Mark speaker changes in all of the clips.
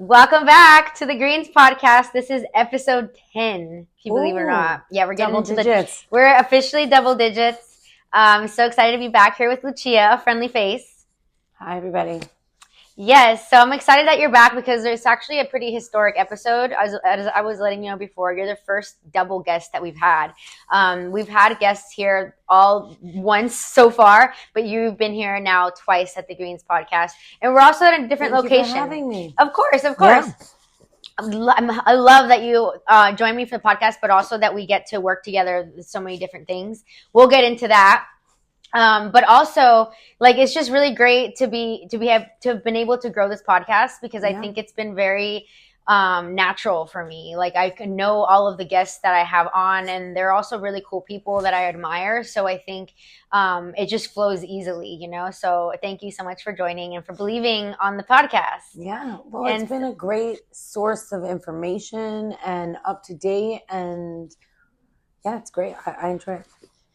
Speaker 1: Welcome back to the Greens podcast. This is episode 10, if you believe it or not. Yeah, we're getting
Speaker 2: double digits.
Speaker 1: We're officially double digits. So excited to be back here with Lucia, a friendly face.
Speaker 2: Hi, everybody.
Speaker 1: Yes, so I'm excited that you're back because it's actually a pretty historic episode. As I was letting you know before, you're the first double guest that we've had. We've had guests here all once so far, but you've been here now twice at the Greens podcast. And we're also at a different location.
Speaker 2: Thank you for having me.
Speaker 1: Of course.
Speaker 2: Yeah.
Speaker 1: I love that you join me for the podcast, but also that we get to work together with so many different things. We'll get into that. But also, like, it's just really great to have been able to grow this podcast because I think it's been very natural for me. Like, I can know all of the guests that I have on, and they're also really cool people that I admire. So I think it just flows easily, you know. So thank you so much for joining and for believing on the podcast.
Speaker 2: Yeah, well, it's been a great source of information and up to date, and yeah, it's great. I enjoy it.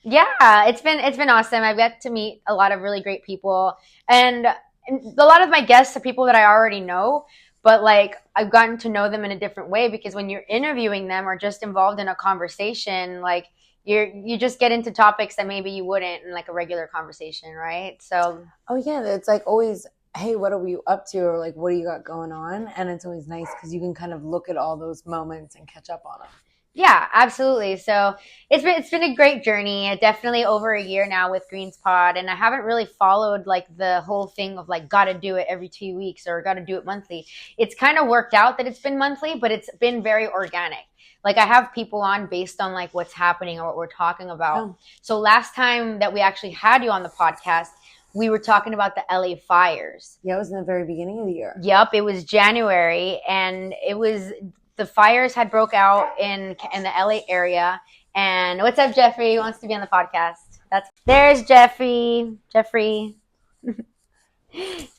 Speaker 1: Yeah, it's been awesome. I've got to meet a lot of really great people, and a lot of my guests are people that I already know, but like I've gotten to know them in a different way because when you're interviewing them or just involved in a conversation, like you just get into topics that maybe you wouldn't in like a regular conversation, right? So
Speaker 2: yeah, it's like always, hey, what are you up to, or like what do you got going on? And it's always nice because you can kind of look at all those moments and catch up on them.
Speaker 1: Yeah, absolutely. So it's been a great journey. Definitely over a year now with Greens Pod, and I haven't really followed like the whole thing of like got to do it every 2 weeks or got to do it monthly. It's kind of worked out that it's been monthly, but it's been very organic. Like I have people on based on like what's happening or what we're talking about. Oh. So last time that we actually had you on the podcast, we were talking about the LA fires.
Speaker 2: Yeah, it was in the very beginning of the year.
Speaker 1: Yep, it was January, and it was. The fires had broke out in the LA area. And what's up, Jeffrey? He wants to be on the podcast. There's Jeffrey.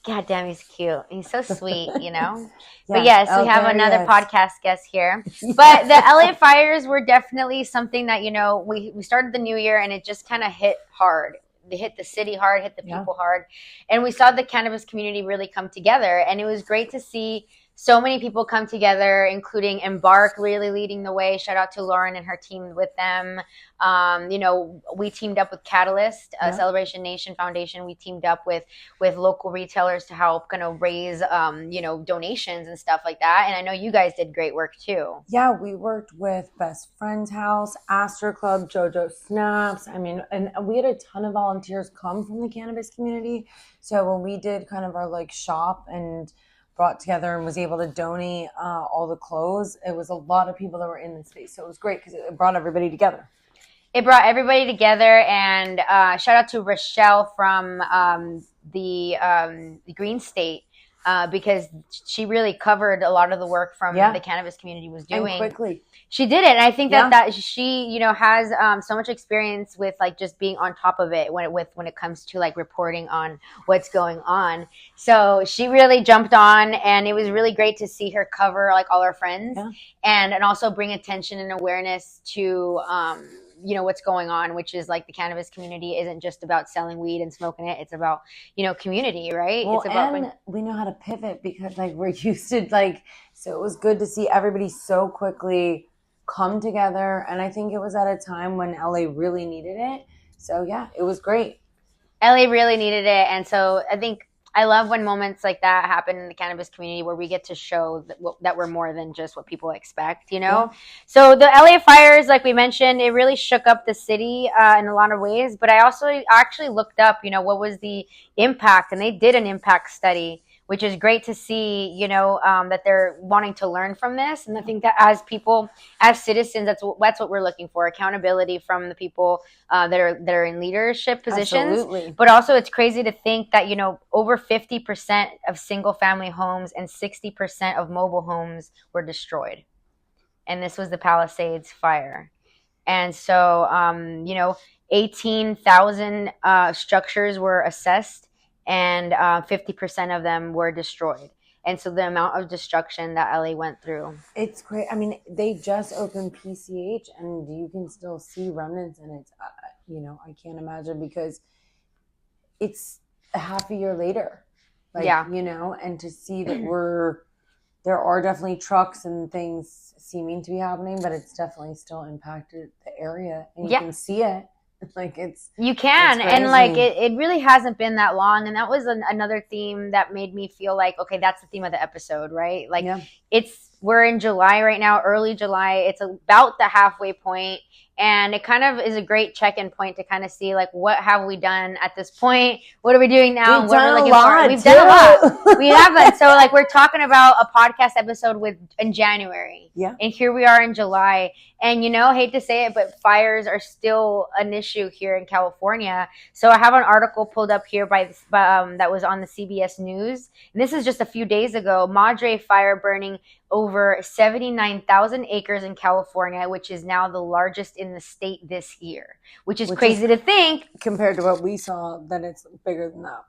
Speaker 1: God damn, he's cute. He's so sweet, you know? Yeah. But yes, we have another podcast guest here. But the LA fires were definitely something that, you know, we started the new year and it just kind of hit hard. They hit the city hard, hit the people hard. And we saw the cannabis community really come together. And it was great to see so many people come together, including Embark really leading the way. Shout out to Lauren and her team with them. You know, we teamed up with Catalyst, Celebration Nation Foundation. We teamed up with local retailers to help kind of raise, you know, donations and stuff like that. And I know you guys did great work too.
Speaker 2: Yeah, we worked with Best Friends House, Astor Club, JoJo Snaps. I mean, and we had a ton of volunteers come from the cannabis community. So when we did kind of our like shop and brought together and was able to donate all the clothes, it was a lot of people that were in the space. So it was great because it brought everybody together.
Speaker 1: It brought everybody together, and shout out to Rochelle from the Green State because she really covered a lot of the work from the cannabis community was doing.
Speaker 2: And quickly.
Speaker 1: She did it, and I think that she, you know, has so much experience with like just being on top of it when it comes to like reporting on what's going on. So she really jumped on, and it was really great to see her cover like all our friends and also bring attention and awareness to you know what's going on, which is like the cannabis community isn't just about selling weed and smoking it. It's about, you know, community, right?
Speaker 2: Well,
Speaker 1: it's about
Speaker 2: and we know how to pivot because like we're used to like, so it was good to see everybody so quickly come together. And I think it was at a time when LA really needed it. So yeah, it was great.
Speaker 1: LA really needed it. And so I think I love when moments like that happen in the cannabis community where we get to show that we're more than just what people expect, you know? Yeah. So the LA fires, like we mentioned, it really shook up the city in a lot of ways. But I also actually looked up, you know, what was the impact? And they did an impact study, which is great to see, you know, that they're wanting to learn from this. And I think that as people, as citizens, that's what we're looking for, accountability from the people that are in leadership positions.
Speaker 2: Absolutely.
Speaker 1: But also it's crazy to think that, you know, over 50% of single family homes and 60% of mobile homes were destroyed. And this was the Palisades fire. And so, you know, 18,000 structures were assessed, and 50% of them were destroyed. And so the amount of destruction that LA went through.
Speaker 2: It's great. I mean, they just opened PCH and you can still see remnants, and it's, you know, I can't imagine because it's a half a year later. Like, you know, and to see that we're there are definitely trucks and things seeming to be happening, but it's definitely still impacted the area, and you can see it. Like
Speaker 1: you can, and like it really hasn't been that long, and that was another theme that made me feel like, okay, that's the theme of the episode, right? Like we're in July right now, early July. It's about the halfway point, and it kind of is a great check-in point to kind of see like what have we done at this point, what are we doing now,
Speaker 2: and what
Speaker 1: we're
Speaker 2: looking for.
Speaker 1: We've done a lot. We haven't. So like we're talking about a podcast episode in January, and here we are in July. And, hate to say it, but fires are still an issue here in California. So I have an article pulled up here that was on the CBS News. And this is just a few days ago. Madre fire burning over 79,000 acres in California, which is now the largest in the state this year, which is crazy to think.
Speaker 2: Compared to what we saw, that it's bigger than that.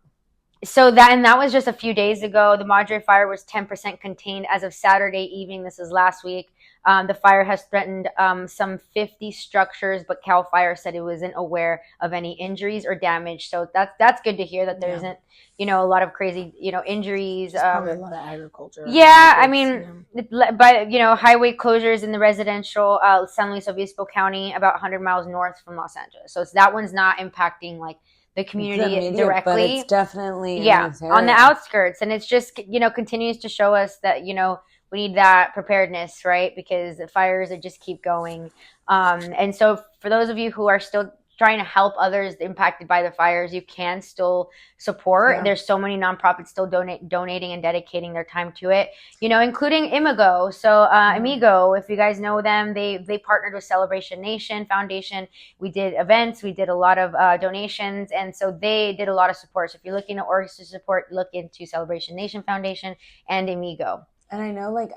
Speaker 1: So that was just a few days ago. The Madre fire was 10% contained as of Saturday evening. This is last week. The fire has threatened some 50 structures, but CAL FIRE said it wasn't aware of any injuries or damage. So that's good to hear that there isn't, a lot of crazy, injuries.
Speaker 2: Probably a lot of agriculture.
Speaker 1: Yeah, I mean, but highway closures in the residential San Luis Obispo County, about 100 miles north from Los Angeles. So that one's not impacting like the community directly,
Speaker 2: but it's definitely
Speaker 1: on the outskirts, and it's just continues to show us that we need that preparedness, right? Because the fires just keep going. And so for those of you who are still trying to help others impacted by the fires, you can still support. There's so many nonprofits still donating and dedicating their time to it, including Amigo. So Amigo, if you guys know them, they partnered with Celebration Nation Foundation. We did events, we did a lot of donations, and so they did a lot of support. So if you're looking at orgs to support, look into Celebration Nation Foundation and Amigo.
Speaker 2: And I know, like,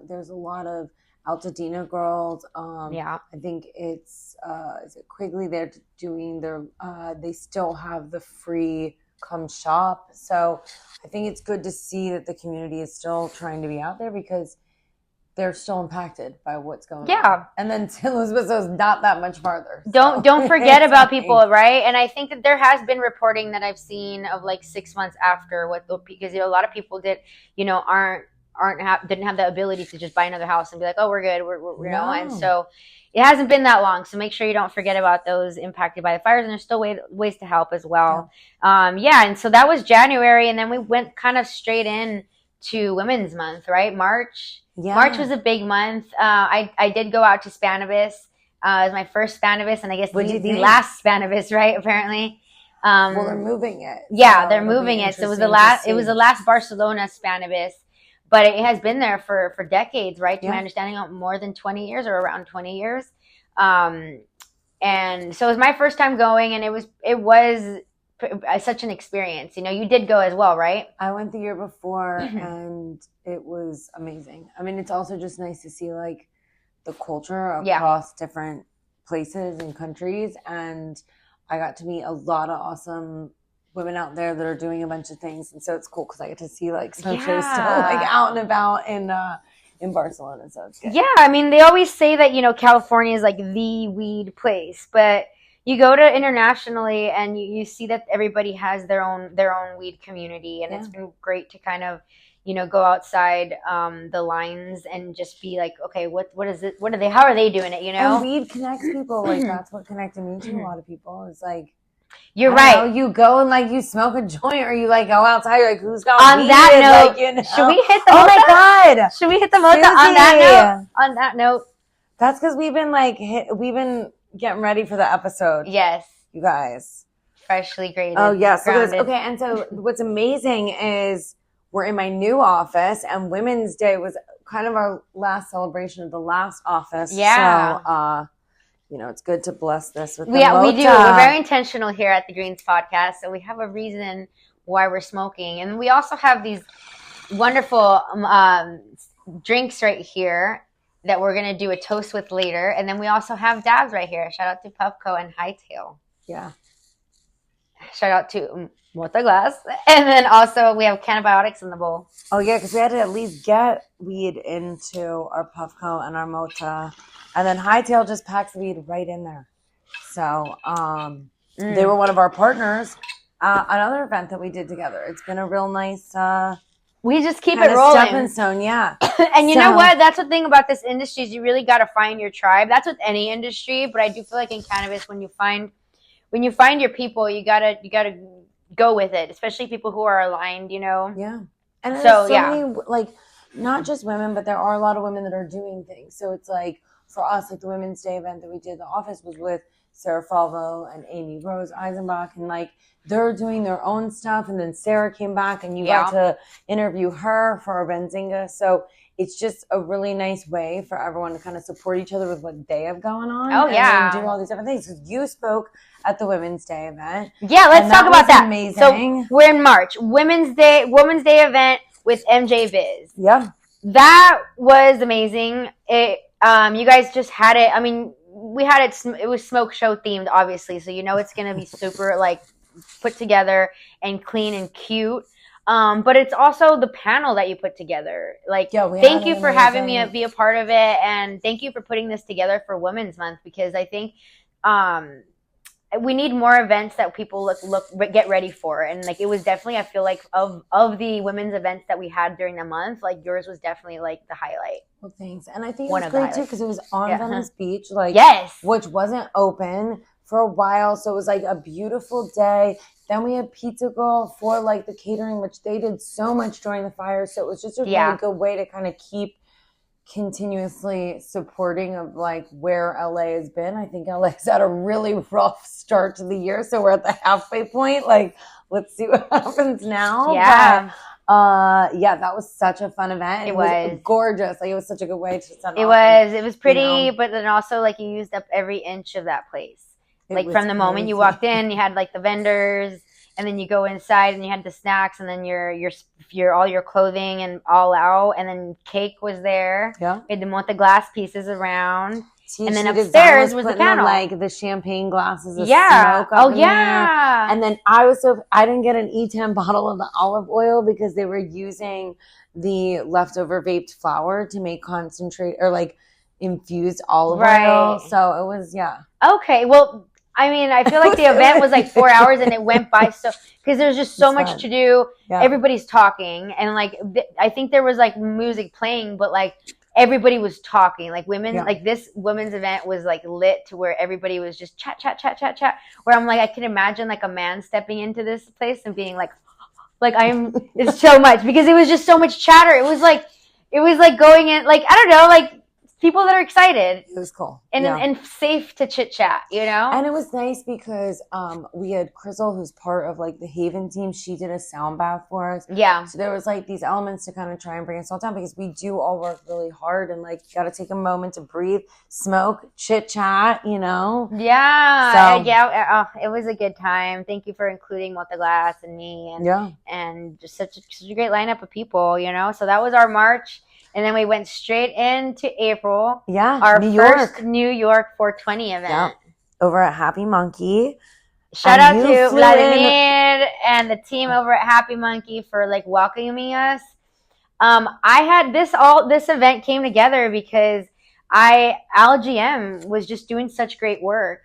Speaker 2: there's a lot of Altadena girls. I think it's is it Quigley? They're doing their. They still have the free come shop. So I think it's good to see that the community is still trying to be out there because they're still impacted by what's going on. And then San Luis Obispo is not that much farther.
Speaker 1: So. Don't forget about people, right? And I think that there has been reporting that I've seen of like 6 months after because a lot of people didn't have the ability to just buy another house and be like, oh, we're good, and so it hasn't been that long. So make sure you don't forget about those impacted by the fires, and there's still ways to help as well. And so that was January, and then we went kind of straight in to Women's Month, right? March was a big month. I did go out to Spannabis. It was my first Spannabis, and I guess the last Spannabis, right? Apparently.
Speaker 2: Well, they're moving it.
Speaker 1: Yeah, they're moving it. So it was the last Barcelona Spannabis. But it has been there for decades, right? To my understanding, more than 20 years or around 20 years. And so it was my first time going, and it was such an experience. You did go as well, right?
Speaker 2: I went the year before, and it was amazing. I mean, it's also just nice to see like the culture across different places and countries, and I got to meet a lot of awesome women out there that are doing a bunch of things, and so it's cool because I get to see like SmokeShow still like out and about in Barcelona. So it's good.
Speaker 1: I mean, they always say that California is like the weed place, but you go to internationally and you see that everybody has their own weed community, and it's been great to kind of go outside the lines and just be like, okay, what is it? What are they? How are they doing it?
Speaker 2: And weed connects people. Like that's what connected me to a lot of people. It's like.
Speaker 1: You're right.
Speaker 2: You go and like you smoke a joint, or you like go outside. You're like, who's got
Speaker 1: on
Speaker 2: weed?
Speaker 1: that note? Should we hit the?
Speaker 2: Oh my god!
Speaker 1: Should we hit the mota on that note? On that note,
Speaker 2: that's because we've been getting ready for the episode.
Speaker 1: Yes,
Speaker 2: you guys,
Speaker 1: freshly graded.
Speaker 2: Oh yes, okay. And so what's amazing is we're in my new office, and Women's Day was kind of our last celebration of the last office.
Speaker 1: Yeah.
Speaker 2: So, it's good to bless this with
Speaker 1: we do. We're very intentional here at the Greens Podcast, so we have a reason why we're smoking, and we also have these wonderful drinks right here that we're gonna do a toast with later, and then we also have dabs right here. Shout out to Pubco and Hightail.
Speaker 2: Yeah.
Speaker 1: Shout out to Mota Glass, and then also we have cannabiotics in the bowl.
Speaker 2: Oh yeah, because we had to at least get weed into our Puffco and our Mota, and then Hightail just packs weed right in there. So they were one of our partners. Another event that we did together. It's been a real nice
Speaker 1: we just keep
Speaker 2: kind
Speaker 1: it
Speaker 2: of
Speaker 1: rolling.
Speaker 2: Stepping stone, yeah.
Speaker 1: And you know what? That's the thing about this industry is you really got to find your tribe. That's with any industry, but I do feel like in cannabis, when you find your people, you gotta go with it, especially people who are aligned.
Speaker 2: Yeah, and so many, like, not just women, but there are a lot of women that are doing things. So it's like for us, like the Women's Day event that we did, the office was with Sarah Falvo and Amy Rose Eisenbach, and like they're doing their own stuff. And then Sarah came back, and you got to interview her for our Benzinga. So it's just a really nice way for everyone to kind of support each other with what they have going on.
Speaker 1: Oh, yeah.
Speaker 2: And do all these different things. So you spoke at the Women's Day event.
Speaker 1: Yeah, let's talk about that.
Speaker 2: Amazing.
Speaker 1: So we're in March. Women's Day event with MJ Biz.
Speaker 2: Yeah.
Speaker 1: That was amazing. You guys just had it. I mean, we had it. It was SmokeShow themed, obviously. So it's gonna be super like put together and clean and cute. But it's also the panel that you put together. Like, thank you for having me be a part of it, and thank you for putting this together for Women's Month, because I think we need more events that people get ready for. And like, it was definitely, I feel like of the women's events that we had during the month, like yours was definitely like the highlight.
Speaker 2: Well, thanks. And I think it was great too, because it was on Venice Beach, like, which wasn't open for a while. So it was like a beautiful day. Then we had Pizza Girl for like the catering, which they did so much during the fire. So it was just a really good way to kind of keep continuously supporting of like where LA has been. I think LA's had a really rough start to the year, so we're at the halfway point. Like, let's see what happens now.
Speaker 1: Yeah.
Speaker 2: But, that was such a fun event. It was gorgeous. Like, it was such a good way to send off.
Speaker 1: It was pretty, but then also like you used up every inch of that place. Like from the moment you walked in, you had like the vendors, and then you go inside and you had the snacks, and then your all your clothing and all out, and then cake was there. Yeah, we had the Monte glass pieces around, and then upstairs was the panel,
Speaker 2: like the champagne glasses of smoke. There. And then I didn't get an E10 bottle of the olive oil because they were using the leftover vaped flour to make concentrate or like infused olive oil. So it was
Speaker 1: okay. Well, I mean, I feel like the event was like 4 hours and it went by because there's just so much to do. Yeah. Everybody's talking, and like I think there was like music playing, but like everybody was talking. Like like this women's event was like lit to where everybody was just chat. Where I'm like, I can imagine like a man stepping into this place and being like it's so much, because it was just so much chatter. It was like going in, like, I don't know, like people that are excited.
Speaker 2: It was cool.
Speaker 1: And safe to chit chat,
Speaker 2: And it was nice because we had Crystal, who's part of like the Haven team. She did a sound bath for us. Yeah. So there was like these elements to kind of try and bring us all down, because we do all work really hard, and like you got to take a moment to breathe, smoke, chit chat, Yeah.
Speaker 1: So, it was a good time. Thank you for including Multiglass and me, and just such a great lineup of people, So that was our March. And then we went straight into April. Yeah, our first New York 420 event. Yeah.
Speaker 2: Over at Happy Monkey.
Speaker 1: Shout out to Vladimir and the team over at Happy Monkey for like welcoming us. I had this event came together because LGM was just doing such great work.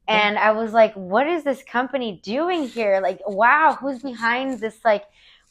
Speaker 1: And I was like, what is this company doing here? Like, wow, who's behind this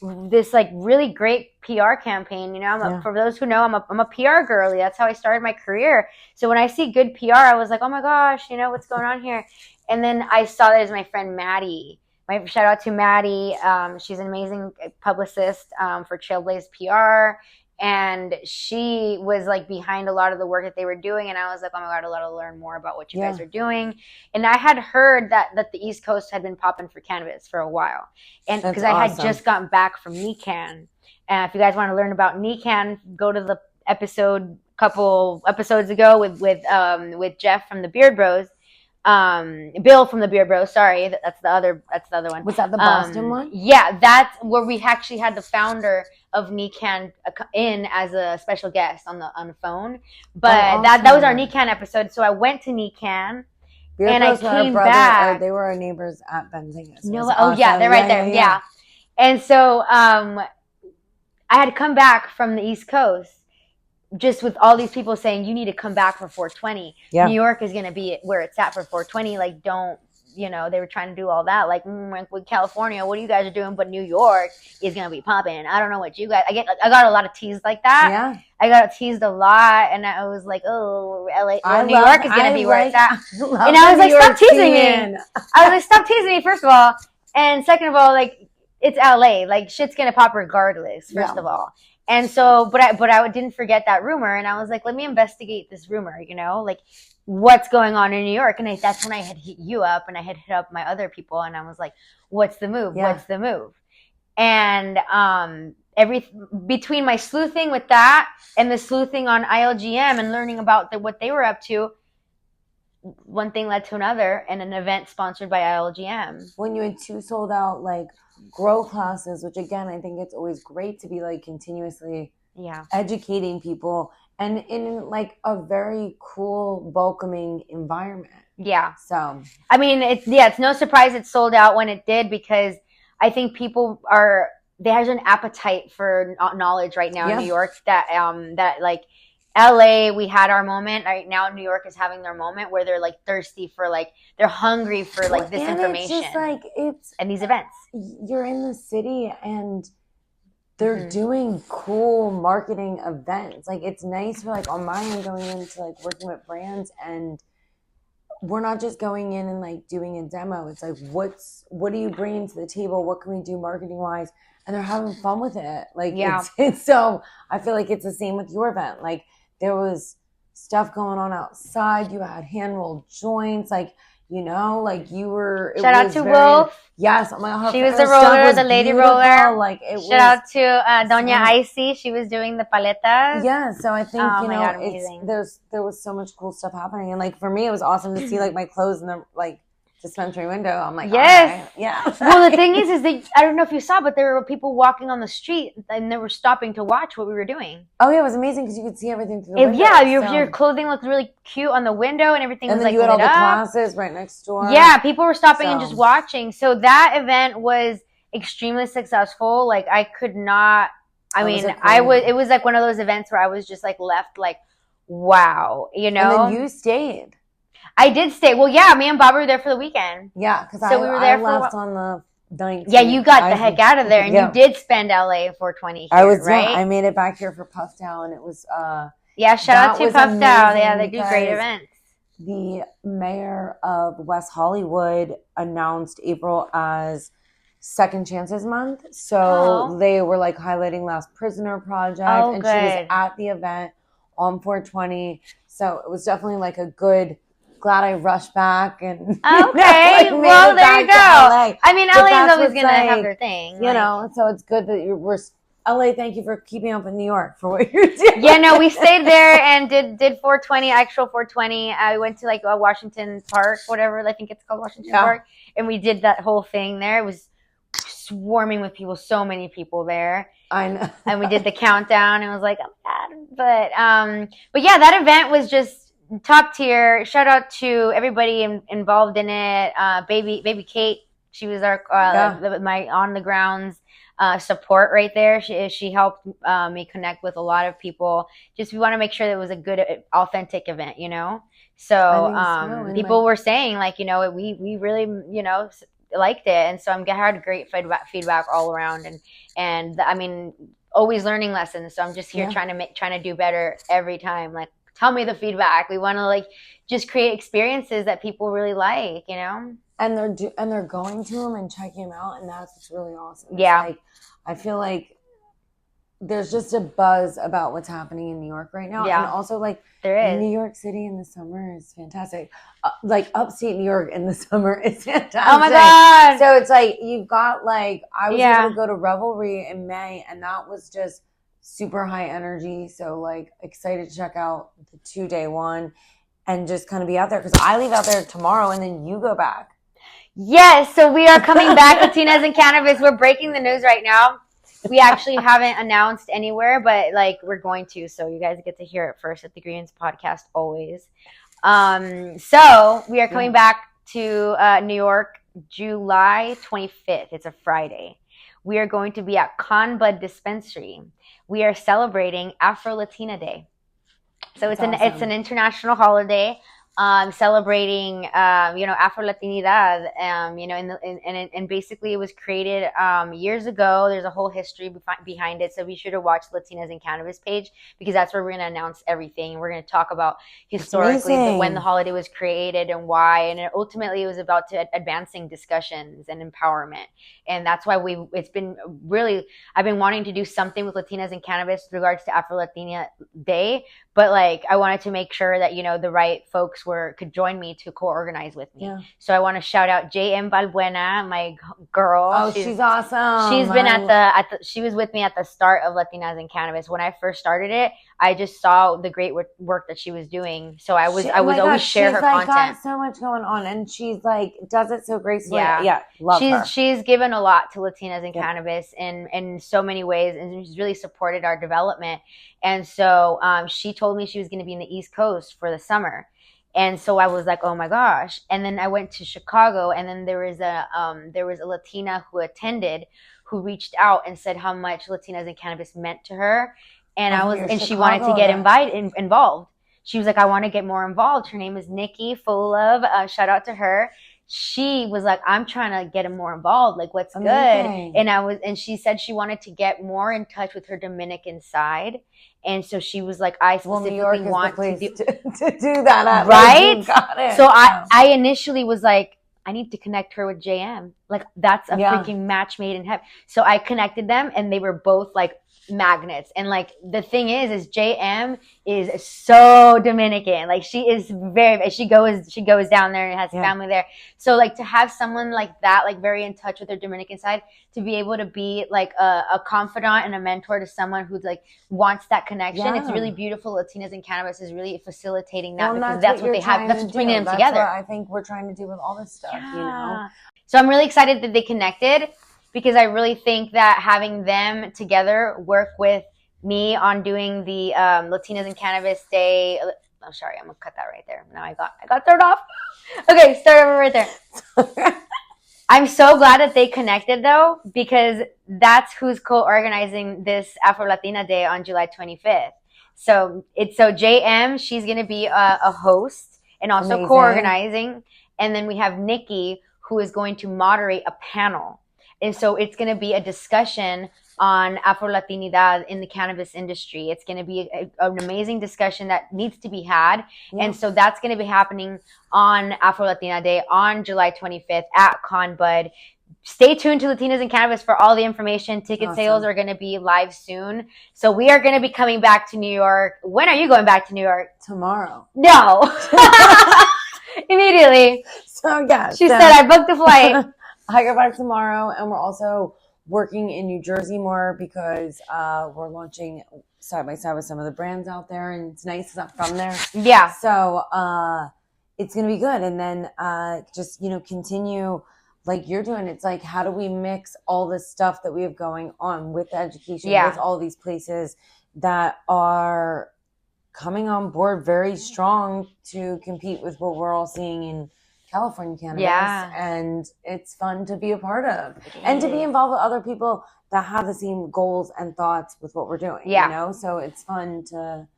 Speaker 1: really great PR campaign? For those who know, I'm a PR girly. That's how I started my career. So when I see good PR, I was like, oh my gosh, what's going on here? And then I saw that as my friend Maddie. My shout out to Maddie. She's an amazing publicist for Trailblaze PR. And she was like behind a lot of the work that they were doing. And I was like, oh my God, I'd love to learn more about what you guys are doing. And I had heard that the East Coast had been popping for cannabis for a while. And because I had just gotten back from NECAN. And if you guys want to learn about NECAN, go to the couple episodes ago with Jeff from the Beard Bros. Bill from the Beard Bros. Sorry, that's the other one.
Speaker 2: Was that the Boston one?
Speaker 1: Yeah, that's where we actually had the founder of NECAN in as a special guest on the phone. But that was our NECAN episode. So I went to NECAN. And I came back.
Speaker 2: They were our neighbors at Benzinga.
Speaker 1: They're right there. Yeah. And so I had come back from the East Coast, just with all these people saying, you need to come back for 420. Yeah. New York is going to be where it's at for 420. Like, don't you know, they were trying to do all that. Like, with California, what are you guys are doing? But New York is going to be popping. I don't know what you guys, I got a lot of teased like that.
Speaker 2: Yeah.
Speaker 1: I got teased a lot. And I was like, oh, LA, New York is going to be where it's at. And I was like, stop teasing me. I was like, stop teasing me, first of all. And second of all, like, it's LA. Like, shit's going to pop regardless, first of all. And so, but I didn't forget that rumor. And I was like, let me investigate this rumor, you know, like what's going on in New York. And that's when I had hit you up and I had hit up my other people. And I was like, what's the move? Yeah. What's the move? And between my sleuthing with that and the sleuthing on ILGM and learning about what they were up to, one thing led to another, and an event sponsored by ILGM.
Speaker 2: When you had 2 sold out, like, grow classes, which again, I think it's always great to be like continuously educating people and in like a very cool, welcoming environment. Yeah. So,
Speaker 1: I mean, it's no surprise it sold out when it did, because I think people there's an appetite for knowledge right now in New York that like, LA, we had our moment. Right now, New York is having their moment where they're like thirsty for like, they're hungry for like this information. It's just like, and these events.
Speaker 2: You're in the city and they're doing cool marketing events. Like, it's nice for like on my end going into like working with brands, and we're not just going in and like doing a demo. It's like, what are you bringing to the table? What can we do marketing wise? And they're having fun with it. Like, it's so I feel like it's the same with your event. Like, there was stuff going on outside. You had hand-rolled joints. Like, you know, like you were...
Speaker 1: Shout out to Wolf.
Speaker 2: Yes. Oh my God.
Speaker 1: She was the roller, the lady roller. Like, Shout out to Doña Icy. She was doing the paletas.
Speaker 2: Yeah. So I think, you know, there was so much cool stuff happening. And like, for me, it was awesome to see like my clothes in the like dispensary window. I'm like,
Speaker 1: yes.
Speaker 2: Right. Yeah.
Speaker 1: Well, the thing is that I don't know if you saw, but there were people walking on the street and they were stopping to watch what we were doing.
Speaker 2: Oh yeah, it was amazing because you could see everything through the window.
Speaker 1: Yeah, your clothing looked really cute on the window and everything.
Speaker 2: And
Speaker 1: was
Speaker 2: then
Speaker 1: like
Speaker 2: you had all the
Speaker 1: up.
Speaker 2: classes right next door.
Speaker 1: Yeah, people were stopping and just watching. So that event was extremely successful. Like, I could not. It was like one of those events where I was just like left like, wow, you know.
Speaker 2: And then you stayed.
Speaker 1: I did stay. Well, yeah, me and Bob were there for the weekend.
Speaker 2: Yeah, because we were there I left on the 19th.
Speaker 1: Yeah, you got the heck out of there, and you did spend LA 420 here, right?
Speaker 2: I made it back here for Puff Down, and it was
Speaker 1: shout out to Puff Down. Yeah, they do great events.
Speaker 2: The mayor of West Hollywood announced April as Second Chances Month, so they were like highlighting Last Prisoner Project, and she was at the event on 420. So it was definitely like a good. Glad I rushed back and
Speaker 1: okay. Well, there you go. I mean, LA is always gonna have their thing,
Speaker 2: you know. So it's good that we're LA. Thank you for keeping up with New York for what you're doing.
Speaker 1: Yeah, no, we stayed there and did 420, actual 420. I went to like a Washington Park, whatever I think it's called, Washington Park, and we did that whole thing there. It was swarming with people, so many people there.
Speaker 2: I know.
Speaker 1: And we did the countdown, and it was like, oh my God. But yeah, that event was just top tier. Shout out to everybody involved in it. Baby Kate, she was our my on the grounds support right there. She helped me connect with a lot of people. Just we want to make sure that it was a good, authentic event, you know. So people were saying like, you know, we really, you know, liked it, and so I had great feedback all around, and I mean, always learning lessons. So I'm just here trying to do better every time. Like, tell me the feedback. We want to like just create experiences that people really like, you know.
Speaker 2: And they're going to them and checking them out, and that's what's really awesome. Yeah, like, I feel like there's just a buzz about what's happening in New York right now. Yeah, and also like
Speaker 1: there is.
Speaker 2: New York City in the summer is fantastic. Like upstate New York in the summer is fantastic.
Speaker 1: Oh my God!
Speaker 2: So it's like you've got like I was able to go to Revelry in May, and that was just super high energy. So like excited to check out the 2-day one and just kind of be out there because I leave out there tomorrow and then you go back.
Speaker 1: Yes. So we are coming back to Tina's and Cannabis. We're breaking the news right now. We actually haven't announced anywhere, but like we're going to. So you guys get to hear it first at the Greens podcast always. So we are coming back to New York July 25th. It's a Friday. We are going to be at Con Bud Dispensary. We are celebrating Afro Latina Day. So it's an international holiday. celebrating, Afro-Latinidad, and basically it was created years ago. There's a whole history behind it, so be sure to watch Latinas in Cannabis page, because that's where we're going to announce everything. We're going to talk about historically when the holiday was created and why, and ultimately it was about advancing discussions and empowerment. And that's why I've been wanting to do something with Latinas in Cannabis with regards to Afro-Latina Day, but like I wanted to make sure that the right folks could join me to co-organize with me. Yeah. So I want to shout out JM Balbuena, my girl.
Speaker 2: Oh, she's awesome.
Speaker 1: She's been she was with me at the start of Latinas in Cannabis. When I first started it, I just saw the great work that she was doing. So I was always share her content. She's
Speaker 2: got so much going on, and she's does it so gracefully. Yeah, love her.
Speaker 1: She's given a lot to Latinas in Cannabis in so many ways, and she's really supported our development. And so she told me she was going to be in the East Coast for the summer. And so I was like, oh my gosh. And then I went to Chicago, and then there was a Latina who attended, who reached out and said how much Latinas in Cannabis meant to her. And she wanted to get involved. She was like, I want to get more involved. Her name is Nikki, full of, shout out to her. She was like, I'm trying to get him more involved. Like, what's good? And she said she wanted to get more in touch with her Dominican side. And so she was like, I specifically want to do
Speaker 2: that.
Speaker 1: Right? So I initially was like, I need to connect her with JM. Like, that's a freaking match made in heaven. So I connected them, and they were both like magnets. And like the thing is JM is so Dominican. Like she is she goes down there and has family there. So like to have someone like that, like very in touch with their Dominican side, to be able to be like a confidant and a mentor to someone who like wants that connection. It's really beautiful. Latinas in Cannabis is really facilitating that, because that's what they have. That's what's bringing them together.
Speaker 2: What I think we're trying to do with all this stuff,
Speaker 1: So I'm really excited that they connected, because I really think that having them together work with me on doing the Latinas in Cannabis Day. Oh, sorry, I'm gonna cut that right there. Now I got thrown off. Okay, start over right there. I'm so glad that they connected though, because that's who's co-organizing this Afro Latina Day on July 25th. So JM, she's gonna be a host and also co-organizing, and then we have Nikki, who is going to moderate a panel. And so it's going to be a discussion on Afro-Latinidad in the cannabis industry. It's going to be an amazing discussion that needs to be had. Yeah. And so that's going to be happening on Afro-Latina Day on July 25th at ConBud. Stay tuned to Latinas in Cannabis for all the information. Ticket sales are going to be live soon. So we are going to be coming back to New York. When are you going back to New York?
Speaker 2: Tomorrow.
Speaker 1: No. Immediately.
Speaker 2: So yeah.
Speaker 1: She said, I booked the flight.
Speaker 2: I go back tomorrow, and we're also working in New Jersey more, because we're launching side by side with some of the brands out there, and it's nice because I'm from there.
Speaker 1: Yeah.
Speaker 2: So it's going to be good. And then just, continue like you're doing. It's like, how do we mix all this stuff that we have going on with the education, with all these places that are coming on board very strong to compete with what we're all seeing in California cannabis, and it's fun to be a part of, and to be involved with other people that have the same goals and thoughts with what we're doing. So it's fun to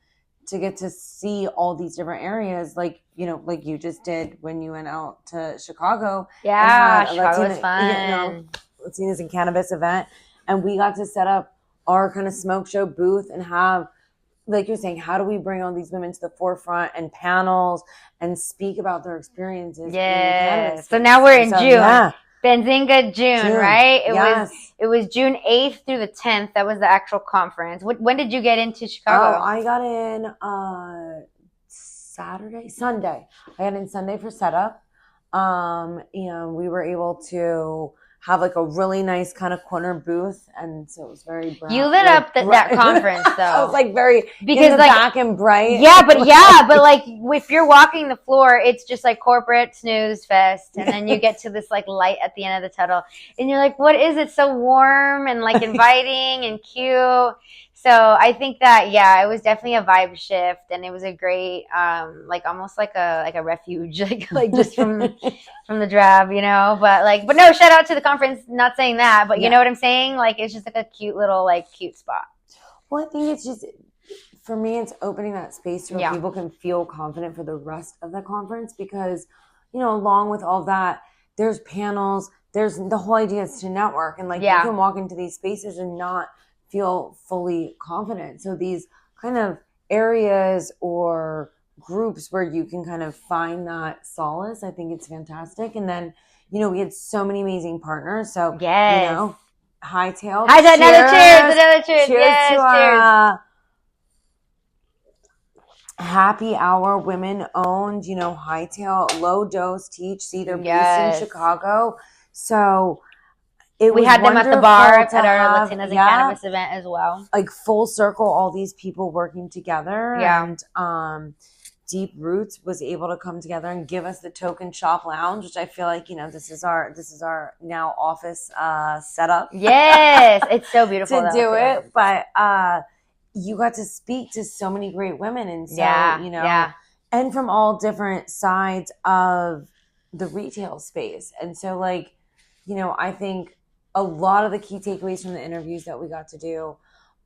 Speaker 2: get to see all these different areas, like you just did when you went out to Chicago.
Speaker 1: Chicago was fun.
Speaker 2: Latinas in Cannabis event, and we got to set up our kind of SmokeShow booth and have, like you're saying, how do we bring all these women to the forefront and panels and speak about their experiences? In the cannabis
Speaker 1: so now we're in June. Benzinga June, right? It was June 8th through the 10th. That was the actual conference. When did you get into Chicago?
Speaker 2: I got in Sunday. I got in Sunday for setup. And we were able to have like a really nice kind of corner booth, and so it was very bright.
Speaker 1: You lit up that conference though.
Speaker 2: I was like very in the back and bright.
Speaker 1: But like if you're walking the floor, it's just like corporate snooze fest, and then you get to this like light at the end of the tunnel, and you're like, what is it? So warm and like inviting and cute. So I think that it was definitely a vibe shift, and it was a great like almost like a refuge, like just from the drab, But no, shout out to the conference. Not saying that, but you know what I'm saying. Like it's just like a cute little cute spot.
Speaker 2: Well, I think it's just for me, it's opening that space where people can feel confident for the rest of the conference because, along with all that, there's panels, there's the whole idea is to network. And you can walk into these spaces and not feel fully confident. So these kind of areas or groups where you can kind of find that solace, I think it's fantastic. And then, we had so many amazing partners. So, Hightail.
Speaker 1: Another cheers. Yes,
Speaker 2: to Happy Hour, women owned, Hightail, Low Dose THC. They're based in Chicago. So
Speaker 1: we had them at the bar at our Latinas and Cannabis event as well.
Speaker 2: Like full circle, all these people working together.
Speaker 1: Yeah.
Speaker 2: And Deep Roots was able to come together and give us the token shop lounge, which I feel like, this is our now office setup.
Speaker 1: Yes. It's so beautiful
Speaker 2: to do it. But you got to speak to so many great women. And so, and from all different sides of the retail space. And so I think a lot of the key takeaways from the interviews that we got to do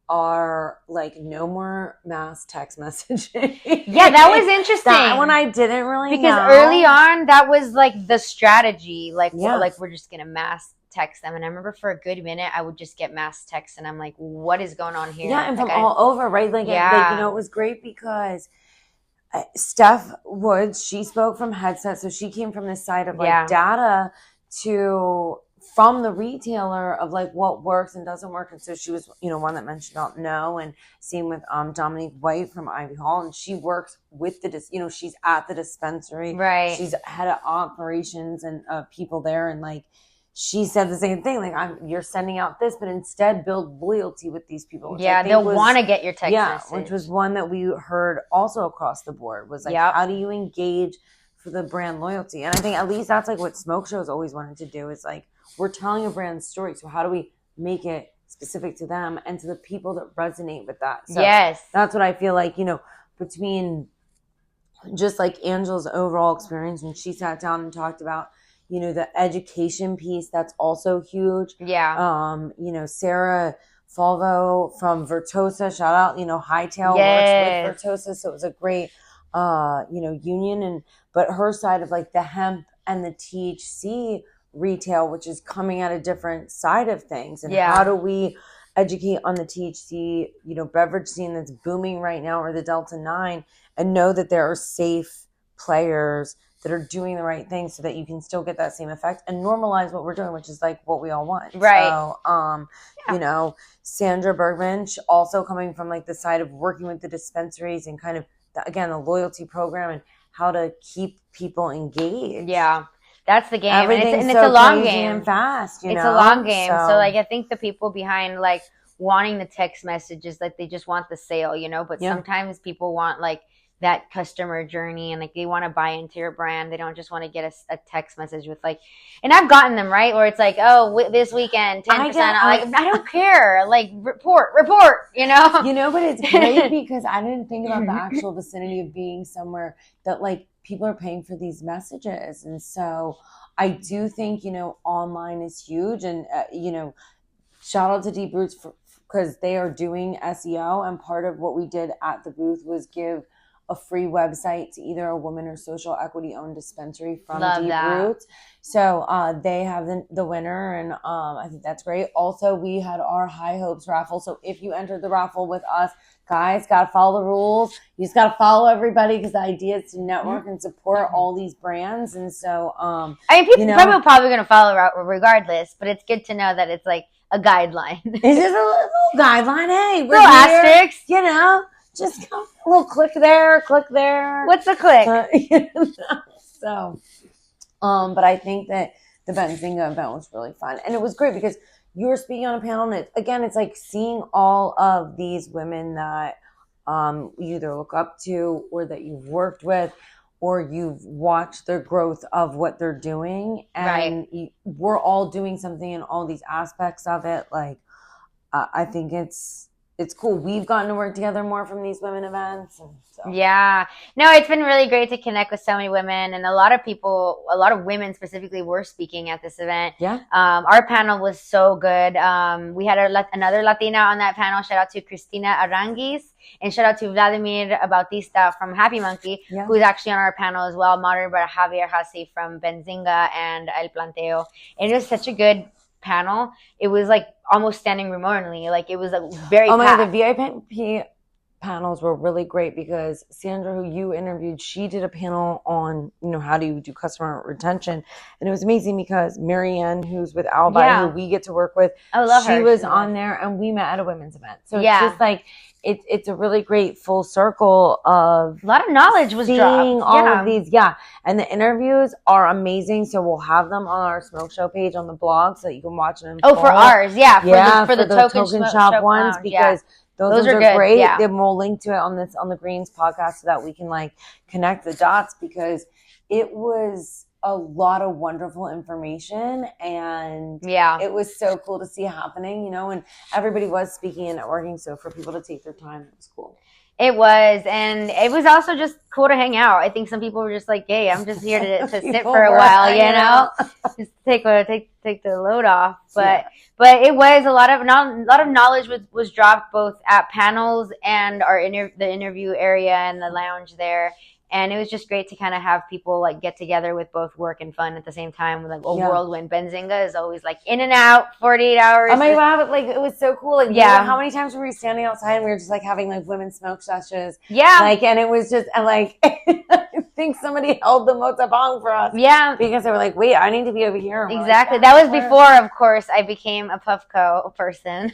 Speaker 2: are no more mass text messaging.
Speaker 1: Yeah, that was interesting.
Speaker 2: That one I didn't really
Speaker 1: because
Speaker 2: know.
Speaker 1: Early on, that was the strategy. We're just gonna mass text them. And I remember for a good minute, I would just get mass texts, and I'm like, "What is going on here?"
Speaker 2: Yeah, and from all over, right? It was great because Steph Woods, she spoke from Headset, so she came from this side of data from the retailer of what works and doesn't work. And so she was, one that mentioned about No, and same with Dominique White from Ivy Hall. And she works with she's at the dispensary.
Speaker 1: Right.
Speaker 2: She's head of operations and people there. And she said the same thing. You're sending out this, but instead build loyalty with these people.
Speaker 1: They'll want to get your text message.
Speaker 2: Which was one that we heard also across the board was how do you engage for the brand loyalty? And I think at least that's what SmokeShow has always wanted to do is we're telling a brand story. So how do we make it specific to them and to the people that resonate with that? So that's what I feel between just Angela's overall experience when she sat down and talked about, the education piece, that's also huge.
Speaker 1: Yeah.
Speaker 2: Sarah Falvo from Virtosa, shout out, Hightail works with Virtosa. So it was a great, union but her side of the hemp and the THC retail, which is coming at a different side of things. And how do we educate on the THC, beverage scene that's booming right now, or the Delta 9, and know that there are safe players that are doing the right thing so that you can still get that same effect and normalize what we're doing, which is what we all want.
Speaker 1: Right.
Speaker 2: So, Sandra Bergman, also coming from the side of working with the dispensaries and kind of, again, the loyalty program and how to keep people engaged.
Speaker 1: Yeah. That's the game.
Speaker 2: Everything's
Speaker 1: it's
Speaker 2: so
Speaker 1: a long
Speaker 2: crazy
Speaker 1: game.
Speaker 2: And fast,
Speaker 1: It's a long game. So I think the people behind wanting the text messages, they just want the sale, but sometimes people want that customer journey and they want to buy into your brand. They don't just want to get a text message with and I've gotten them right where it's this weekend 10%. I don't care. Report, but
Speaker 2: it's great because I didn't think about the actual vicinity of being somewhere that people are paying for these messages. And so I do think, online is huge. And, shout out to Deep Roots because they are doing SEO. And part of what we did at the booth was give a free website to either a woman or social equity owned dispensary from Deep Roots. So they have the winner, and I think that's great. Also, we had our High Hopes raffle. So if you entered the raffle with us, guys, got to follow the rules. You just got to follow everybody because the idea is to network and support all these brands. And so,
Speaker 1: people probably going to follow regardless, but it's good to know that it's a guideline.
Speaker 2: It's just a little guideline. Hey, we're
Speaker 1: little asterisks.
Speaker 2: Just a little click there, click there.
Speaker 1: What's the click?
Speaker 2: So, but I think that the Benzinga event was really fun. And it was great because you were speaking on a panel, and it's seeing all of these women that you either look up to or that you've worked with or you've watched their growth of what they're doing. And we're all doing something in all these aspects of it. I think it's it's cool. We've gotten to work together more from these women events. And so.
Speaker 1: Yeah. No, it's been really great to connect with so many women, and a lot of women specifically were speaking at this event.
Speaker 2: Yeah.
Speaker 1: Our panel was so good. We had another Latina on that panel. Shout out to Cristina Aranguis, and shout out to Vladimir Bautista from Happy Monkey, who's actually on our panel as well, moderated by Javier Hassi from Benzinga and El Planteo. And it was such a good panel. It was like almost standing room only. Like it was very packed.
Speaker 2: God, the VIP panels were really great because Sandra, who you interviewed, she did a panel on, how do you do customer retention. And it was amazing because Marianne, who's with Alibi, who we get to work with, she was on there, and we met at a women's event. So it's just like, it's a really great full circle of
Speaker 1: a lot of knowledge was dropped.
Speaker 2: All of these. Yeah. And the interviews are amazing. So we'll have them on our SmokeShow page on the blog so that you can watch them.
Speaker 1: Oh, for ours. Yeah. For the token shop ones,
Speaker 2: because those are good. Great. Yeah. Then we'll link to it on the Greens podcast so that we can connect the dots, because it was a lot of wonderful information, and it was so cool to see happening, and everybody was speaking and networking. So for people to take their time, it was cool.
Speaker 1: It was, and it was also just cool to hang out. I think some people were just like, "Hey, I'm just here to sit for a while, just take the load off." But it was a lot of knowledge was dropped both at panels and the interview area and the lounge there. And it was just great to kind of have people get together with both work and fun at the same time. With whirlwind. Benzinga is always in and out, 48 hours.
Speaker 2: Oh my God, it was so cool. How many times were we standing outside and we were just having women's smoke sessions? Yeah. And it was just I think somebody held the motabang for us. Yeah. Because they were like, wait, I need to be over here.
Speaker 1: Exactly. That was before, of course, I became a Puffco person.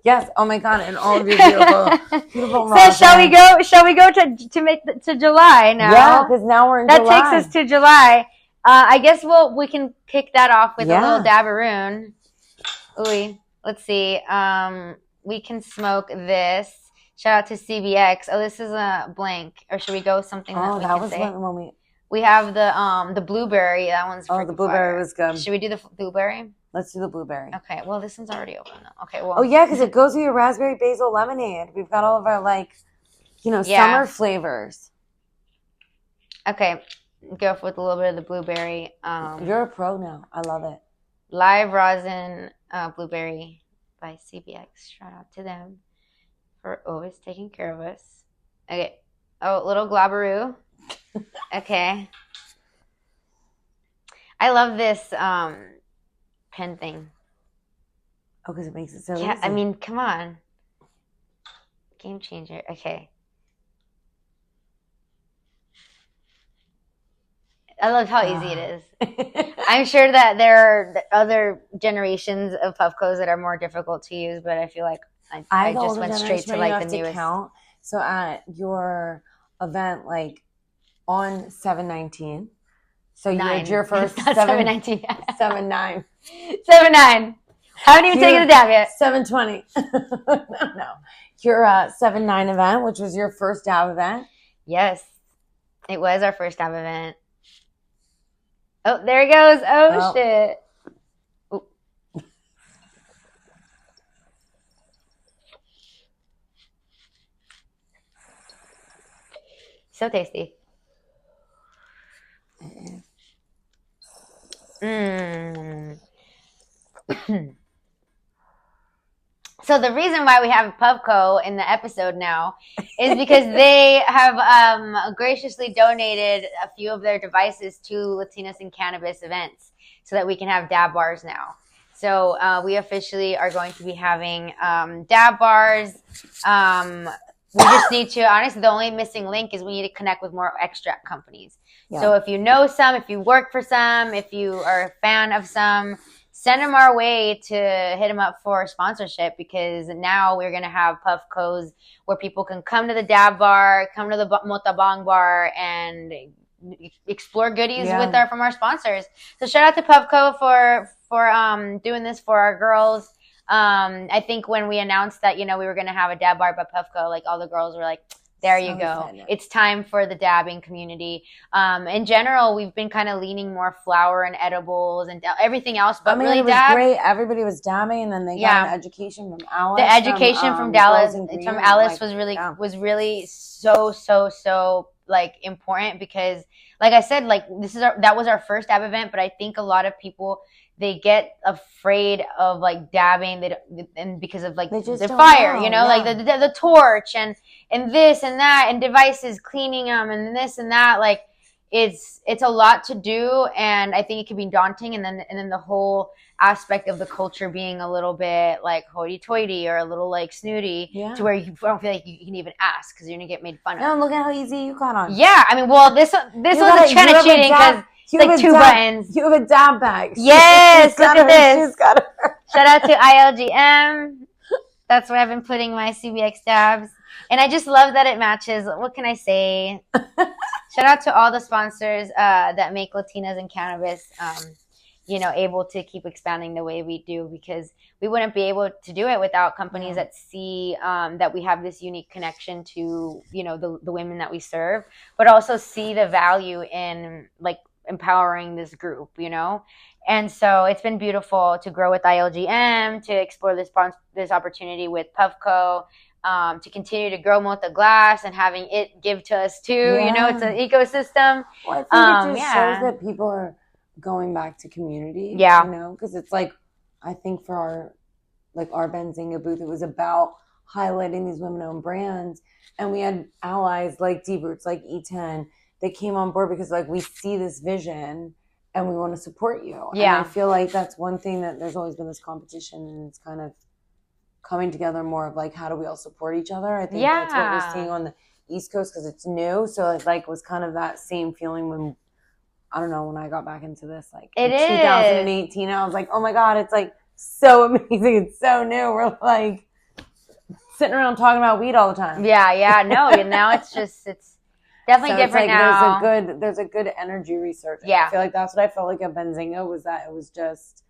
Speaker 2: Yes. Oh my God. And all of your beautiful.
Speaker 1: So shall we go to July now?
Speaker 2: Yeah, because now we're in July.
Speaker 1: That takes us to July. I guess we can kick that off with a little dabaroon. Ooh, let's see. We can smoke this. Shout out to CBX. Oh, this is a blank. Or should we go something that we
Speaker 2: that
Speaker 1: can
Speaker 2: was
Speaker 1: say?
Speaker 2: When
Speaker 1: we have the blueberry. That one's
Speaker 2: the blueberry fire. Was good.
Speaker 1: Should we do the blueberry?
Speaker 2: Let's do the blueberry.
Speaker 1: Okay. Well, this one's already open though. Okay. Well.
Speaker 2: Oh yeah, because it goes with your raspberry basil lemonade. We've got all of our summer flavors.
Speaker 1: Okay. Go with a little bit of the blueberry.
Speaker 2: You're a pro now. I love it.
Speaker 1: Live rosin blueberry by CBX. Shout out to them for always taking care of us. Okay. Oh, little glabberoo. Okay. I love this pen thing.
Speaker 2: Oh, because it makes it so easy.
Speaker 1: I mean, come on. Game changer. Okay. I love how easy it is. I'm sure that there are other generations of Puffcos that are more difficult to use, but I feel like I just went straight to the newest.
Speaker 2: Count. So at your event, on 7/19, so you had your first 7/19, 7/9,
Speaker 1: 7/9. Haven't even taken the dab yet.
Speaker 2: 7/20. No. Your 7/9 event, which was your first dab event.
Speaker 1: Yes, it was our first dab event. Oh, there he goes. Oh. Shit. Ooh. So tasty. So the reason why we have Puffco in the episode now is because they have graciously donated a few of their devices to Latinas in Cannabis events so that we can have dab bars now. So we officially are going to be having dab bars. We just need to, honestly, the only missing link is we need to connect with more extract companies. Yeah. So if you know some, if you work for some, if you are a fan of some, send them our way to hit them up for sponsorship, because now we're going to have Puffcos where people can come to the dab bar, come to the motabang bar, and explore goodies from our sponsors. So shout out to Puffco for doing this for our girls. I think when we announced that, we were going to have a dab bar by Puffco, all the girls were like, There you go.
Speaker 2: Excited.
Speaker 1: It's time for the dabbing community. In general, we've been kind of leaning more flower and edibles and everything else, but really
Speaker 2: it was great. Everybody was dabbing, and then they got an education from Alice.
Speaker 1: The education from Dallas, from Alice, was really so like important, because like I said, like that was our first dab event, but I think a lot of people, they get afraid of like dabbing, and because of like the fire, you know, like the torch and this and that and devices cleaning them and this and that, like it's a lot to do, and I think it can be daunting, and then the whole aspect of the culture being a little bit like hoity-toity or a little like snooty, to where you don't feel like you can even ask because you're gonna get made fun of.
Speaker 2: No, look at how easy you caught on.
Speaker 1: Yeah, I mean, well, this was kind of cheating because it's like 2 buttons.
Speaker 2: You have a dab bag.
Speaker 1: Yes, look at this. Shout out to ILGM. That's where I've been putting my CBX dabs, and I just love that it matches. What can I say? Shout out to all the sponsors that make Latinas in cannabis, able to keep expanding the way we do, because we wouldn't be able to do it without companies that see that we have this unique connection to, the women that we serve, but also see the value in like empowering this group, And so it's been beautiful to grow with ILGM, to explore this opportunity with Puffco, to continue to grow Mota Glass and having it give to us too. It's an ecosystem.
Speaker 2: Well, I think it just shows that people are going back to community. Because it's like, I think for our Benzinga booth, it was about highlighting these women-owned brands, and we had allies like Deep Roots, like E10, that came on board because like we see this vision and we want to support you. And I feel like that's one thing that there's always been this competition, and it's kind of coming together more of like, how do we all support each other? I think that's what we're seeing on the East Coast, because it's new. So it like was kind of that same feeling when, I don't know, when I got back into this, like in 2018, I was like, oh my God, it's like so amazing. It's so new. We're like sitting around talking about weed all the time.
Speaker 1: Yeah. No, now it's definitely different now.
Speaker 2: There's a good energy research.
Speaker 1: Yeah.
Speaker 2: I feel like that's what I felt like at Benzinga, was that it was just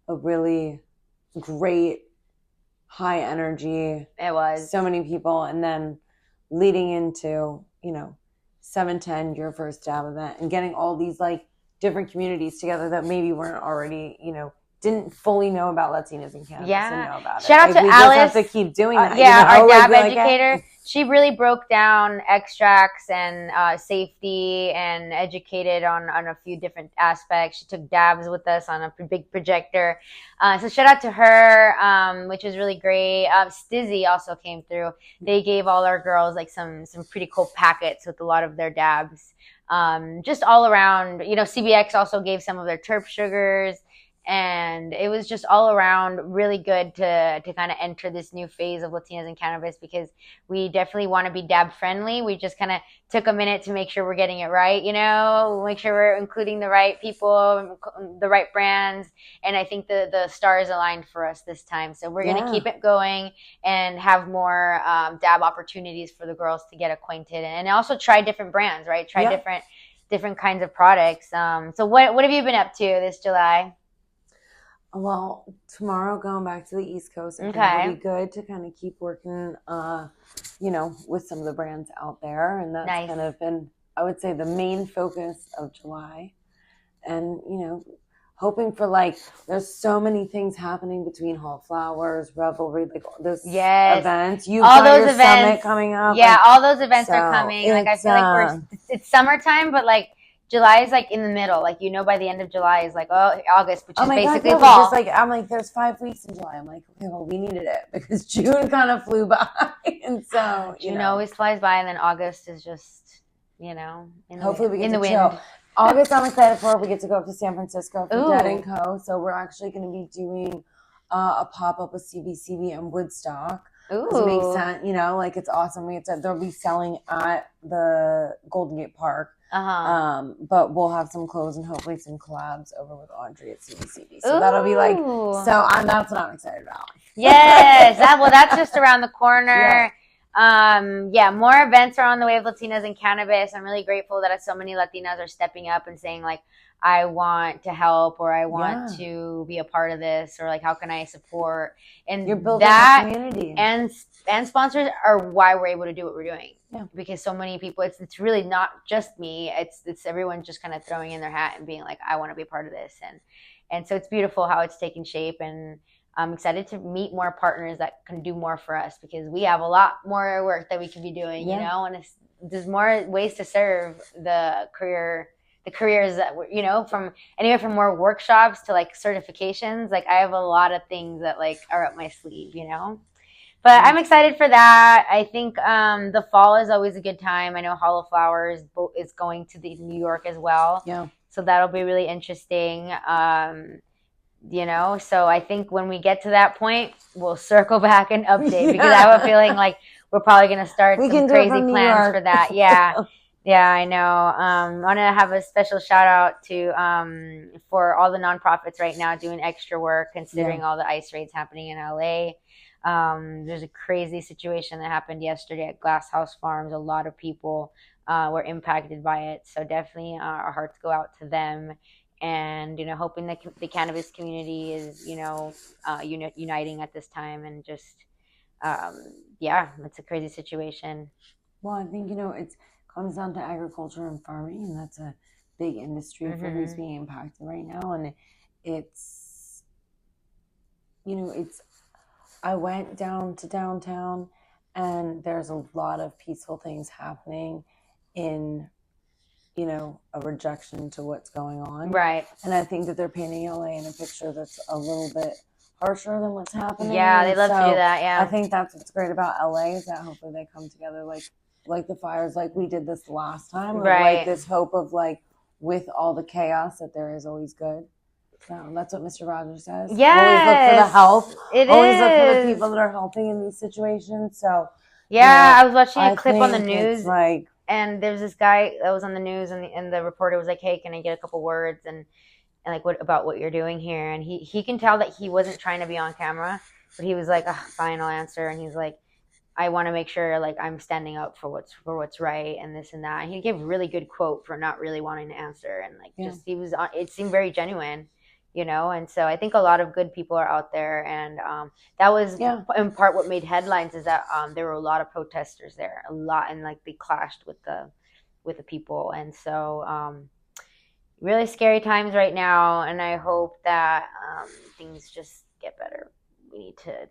Speaker 2: a really great high energy.
Speaker 1: It was.
Speaker 2: So many people. And then leading into, 710, your first dab event, and getting all these like different communities together that maybe weren't already, didn't fully know about Latinas in cannabis and know about it.
Speaker 1: Shout out to Alice.
Speaker 2: We just have to keep doing that.
Speaker 1: Our dab educator. She really broke down extracts and safety, and educated on a few different aspects. She took dabs with us on a big projector. So shout out to her, which was really great. Stizzy also came through. They gave all our girls like some pretty cool packets with a lot of their dabs. Just all around, CBX also gave some of their terp sugars. And it was just all around really good to kind of enter this new phase of Latinas in cannabis, because we definitely want to be dab friendly. We just kind of took a minute to make sure we're getting it right, make sure we're including the right people, the right brands. And I think the stars aligned for us this time. So we're going to keep it going and have more dab opportunities for the girls to get acquainted, and also try different brands, right? Try different kinds of products. So what have you been up to this July?
Speaker 2: Well, tomorrow going back to the East Coast, I think it'll be good to kind of keep working, with some of the brands out there. And that's kind of been, I would say, the main focus of July. And, hoping for there's so many things happening between Hot Flowers, Revelry, those events. You've got your summit coming up.
Speaker 1: Yeah, all those events are coming. I feel like it's summertime, but July is in the middle. By the end of July is August, which is basically fall.
Speaker 2: I'm like, there's 5 weeks in July. I'm like, okay, well, we needed it because June kind of flew by. And so,
Speaker 1: June always flies by, and then August is just,
Speaker 2: hopefully we get
Speaker 1: in the wind.
Speaker 2: Chill. August, I'm excited for. We get to go up to San Francisco for Dead & Co. So we're actually going to be doing a pop-up with CBCB and Woodstock.
Speaker 1: Ooh.
Speaker 2: It makes sense, it's awesome. They'll be selling at the Golden Gate Park. But we'll have some clothes and hopefully some collabs over with Audrey at CBCB. So that'll be that's what I'm excited about.
Speaker 1: Yes. That's just around the corner. More events are on the way of Latinas in cannabis. I'm really grateful that so many Latinas are stepping up and saying I want to help, or I want to be a part of this, or like how can I support? And
Speaker 2: you're building a community,
Speaker 1: and sponsors are why we're able to do what we're doing. Yeah. Because so many people, it's really not just me. It's everyone just kind of throwing in their hat and being like, I want to be a part of this, and so it's beautiful how it's taking shape, and I'm excited to meet more partners that can do more for us, because we have a lot more work that we can be doing, you know, and there's more ways to serve the careers that were, you know, from anywhere from more workshops to like certifications. Like I have a lot of things that like are up my sleeve, you know, but I'm excited for that. I think the fall is always a good time. I know Hall of Flowers is going to New York as well.
Speaker 2: Yeah.
Speaker 1: So that'll be really interesting. You know, so I think when we get to that point, we'll circle back and update, because I have a feeling like we're probably going to start some crazy plans for that. Yeah. Yeah, I know. I want to have a special shout out to for all the nonprofits right now doing extra work, considering all the ICE raids happening in LA. There's a crazy situation that happened yesterday at Glass House Farms. A lot of people were impacted by it. So definitely our hearts go out to them. And, you know, hoping that the cannabis community is, you know, uniting at this time. And just, it's a crazy situation.
Speaker 2: Well, I think, you know, it comes down to agriculture and farming, and that's a big industry for who's being impacted right now. And it's, you know, I went down to downtown, and there's a lot of peaceful things happening in, you know, a rejection to what's going on.
Speaker 1: Right.
Speaker 2: And I think that they're painting LA in a picture that's a little bit harsher than what's happening.
Speaker 1: Yeah, they love to do that, yeah.
Speaker 2: I think that's what's great about LA, is that hopefully they come together like the fires, like we did this last time.
Speaker 1: Right.
Speaker 2: Like this hope of like, with all the chaos, that there is always good. So that's what Mr. Rogers says.
Speaker 1: Yes.
Speaker 2: Always look for the help. Always look for the people that are helping in these situations. So
Speaker 1: yeah, I was watching a clip on the news.
Speaker 2: Like,
Speaker 1: and there's this guy that was on the news, and the reporter was like, hey, can I get a couple words? And like, what about what you're doing here? And he can tell that he wasn't trying to be on camera, but he was like, fine, I'll answer. And he's like, I want to make sure like I'm standing up for what's right, and this and that. And he gave a really good quote for not really wanting to answer. And like, it seemed very genuine, you know? And so I think a lot of good people are out there. And that was in part what made headlines, is that there were a lot of protesters there, a lot, and like they clashed with the people. And so really scary times right now. And I hope that things just get better. We need to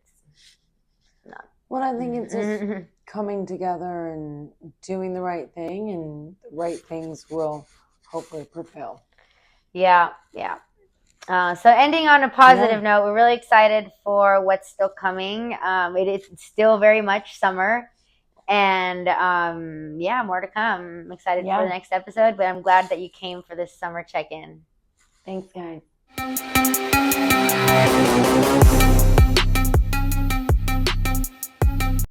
Speaker 1: not.
Speaker 2: Well, I think it's just coming together and doing the right thing, and the right things will hopefully prevail.
Speaker 1: Yeah. So ending on a positive note, we're really excited for what's still coming. It is still very much summer, and more to come. I'm excited for the next episode, but I'm glad that you came for this summer check-in.
Speaker 2: Thanks, guys.